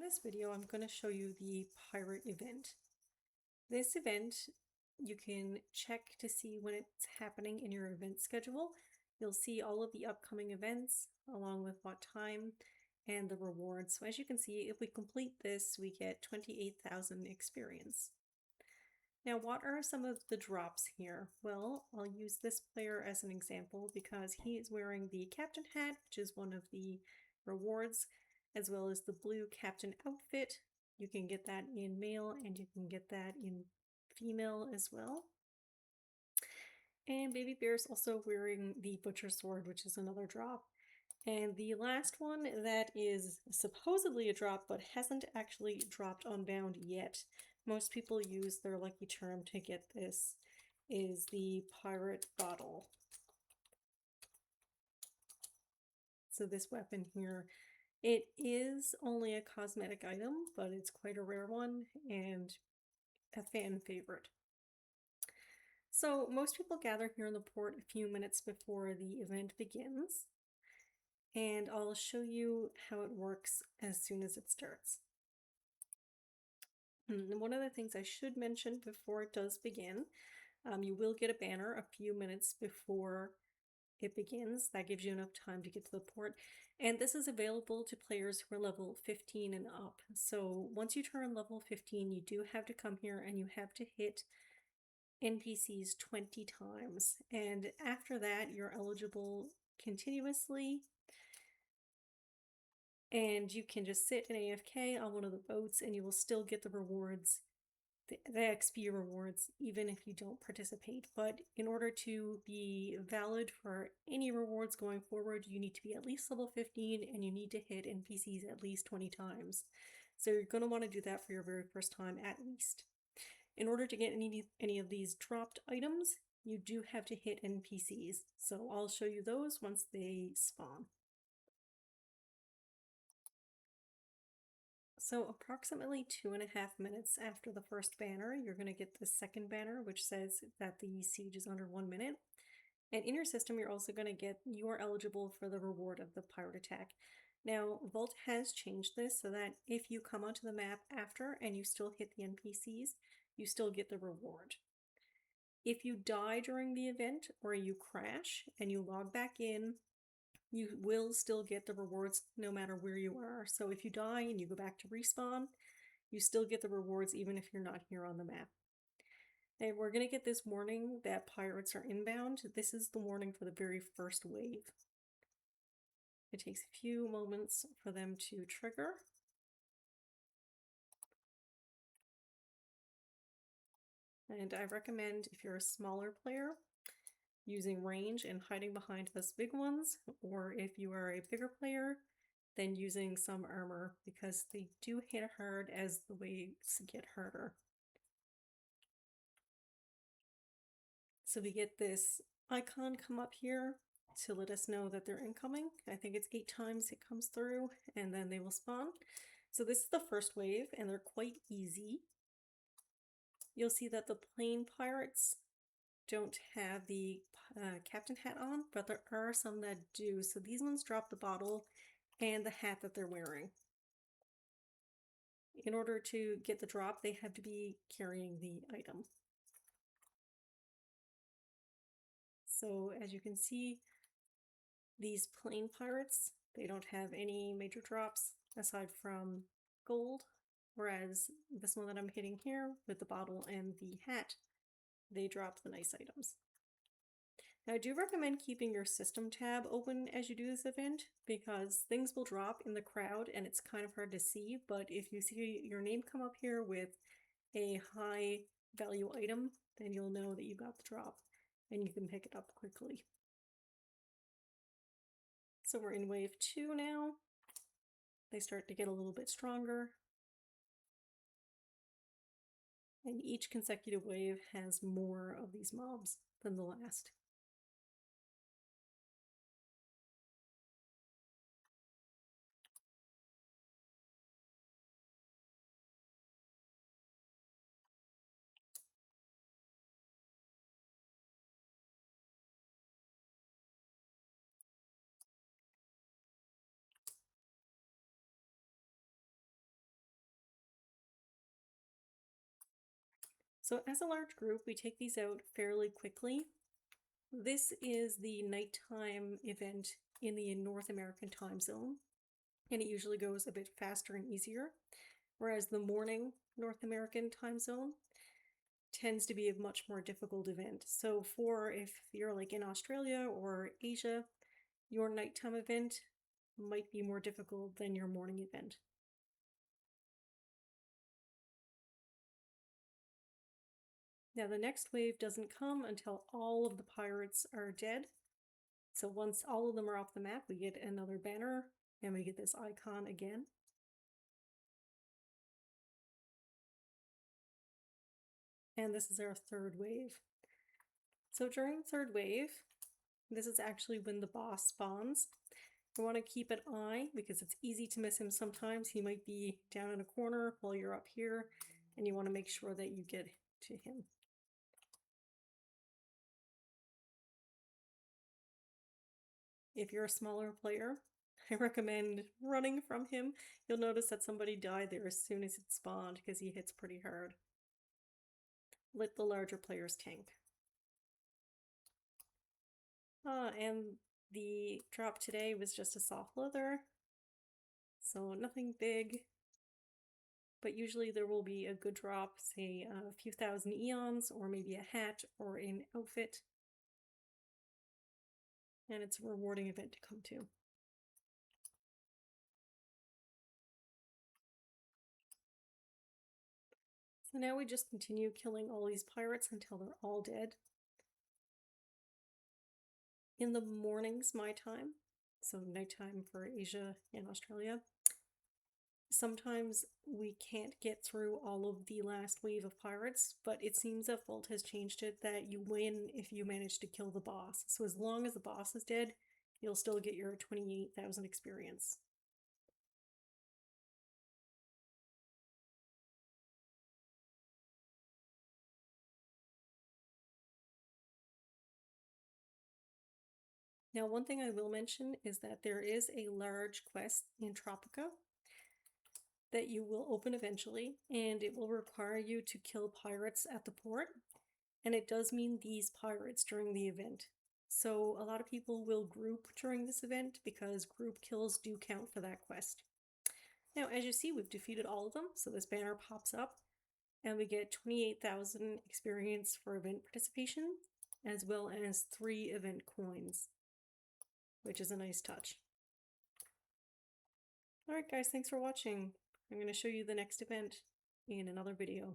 this video, I'm going to show you the pirate event. This event, you can check to see when it's happening in your event schedule. You'll see all of the upcoming events along with what time and the rewards. So as you can see, if we complete this, we get 28,000 experience. Now, what are some of the drops here? Well, I'll use this player as an example because he is wearing the captain hat, which is one of the rewards, as well as the blue captain outfit. You can get that in male and you can get that in female as well. And Baby Bear is also wearing the butcher sword, which is another drop. And the last one that is supposedly a drop but hasn't actually dropped Unbound yet, most people use their lucky charm to get this, is the pirate bottle. So this weapon here, it is only a cosmetic item, but it's quite a rare one and a fan favorite. So most people gather here in the port a few minutes before the event begins, and I'll show you how it works as soon as it starts. One of the things I should mention before it does begin, you will get a banner a few minutes before it begins. That gives you enough time to get to the port. And this is available to players who are level 15 and up. So once you turn level 15, you do have to come here and you have to hit NPCs 20 times. And after that, you're eligible continuously. And you can just sit in AFK on one of the boats and you will still get the rewards, the XP rewards, even if you don't participate. But in order to be valid for any rewards going forward, you need to be at least level 15 and you need to hit NPCs at least 20 times. So you're going to want to do that for your very first time at least. In order to get any of these dropped items, you do have to hit NPCs. So I'll show you those once they spawn. So approximately 2.5 minutes after the first banner, you're going to get the second banner, which says that the siege is under 1 minute. And in your system, you're also going to get, you are eligible for the reward of the pirate attack. Now, Vault has changed this so that if you come onto the map after and you still hit the NPCs, you still get the reward. If you die during the event or you crash and you log back in, you will still get the rewards no matter where you are. So if you die and you go back to respawn, you still get the rewards even if you're not here on the map. And we're going to get this warning that pirates are inbound. This is the warning for the very first wave. It takes a few moments for them to trigger. And I recommend, if you're a smaller player, using range and hiding behind those big ones, or if you are a bigger player, then using some armor, because they do hit hard as the waves get harder. So we get this icon come up here to let us know that they're incoming. I think it's 8 times it comes through, and then they will spawn. So this is the first wave, and they're quite easy. You'll see that the plain pirates don't have the captain hat on, but there are some that do. So these ones drop the bottle and the hat that they're wearing. In order to get the drop, they have to be carrying the item. So as you can see, these plain pirates, they don't have any major drops aside from gold, whereas this one that I'm hitting here with the bottle and the hat, they drop the nice items. Now, I do recommend keeping your system tab open as you do this event because things will drop in the crowd and it's kind of hard to see, but if you see your name come up here with a high value item, then you'll know that you got the drop and you can pick it up quickly. So we're in wave 2 now. They start to get a little bit stronger. And each consecutive wave has more of these mobs than the last. So as a large group, we take these out fairly quickly. This is the nighttime event in the North American time zone, and it usually goes a bit faster and easier, whereas the morning North American time zone tends to be a much more difficult event. So for if you're like in Australia or Asia, your nighttime event might be more difficult than your morning event. Now the next wave doesn't come until all of the pirates are dead. So once all of them are off the map, we get another banner and we get this icon again. And this is our third wave. So during third wave, this is actually when the boss spawns. You want to keep an eye because it's easy to miss him sometimes. He might be down in a corner while you're up here, and you want to make sure that you get to him. If you're a smaller player, I recommend running from him. You'll notice that somebody died there as soon as it spawned because he hits pretty hard. Let the larger players tank. And the drop today was just a soft leather, so nothing big, but usually there will be a good drop, say a few thousand eons, or maybe a hat or an outfit, and it's a rewarding event to come to. So now we just continue killing all these pirates until they're all dead. In the mornings, my time, so nighttime for Asia and Australia, sometimes we can't get through all of the last wave of pirates, but it seems that Vault has changed it that you win if you manage to kill the boss. So as long as the boss is dead, you'll still get your 28,000 experience. Now, one thing I will mention is that there is a large quest in Tropica that you will open eventually, and it will require you to kill pirates at the port, and it does mean these pirates during the event. So a lot of people will group during this event because group kills do count for that quest. Now, as you see, we've defeated all of them, so this banner pops up, and we get 28,000 experience for event participation, as well as 3 event coins, which is a nice touch. Alright guys, thanks for watching. I'm going to show you the next event in another video.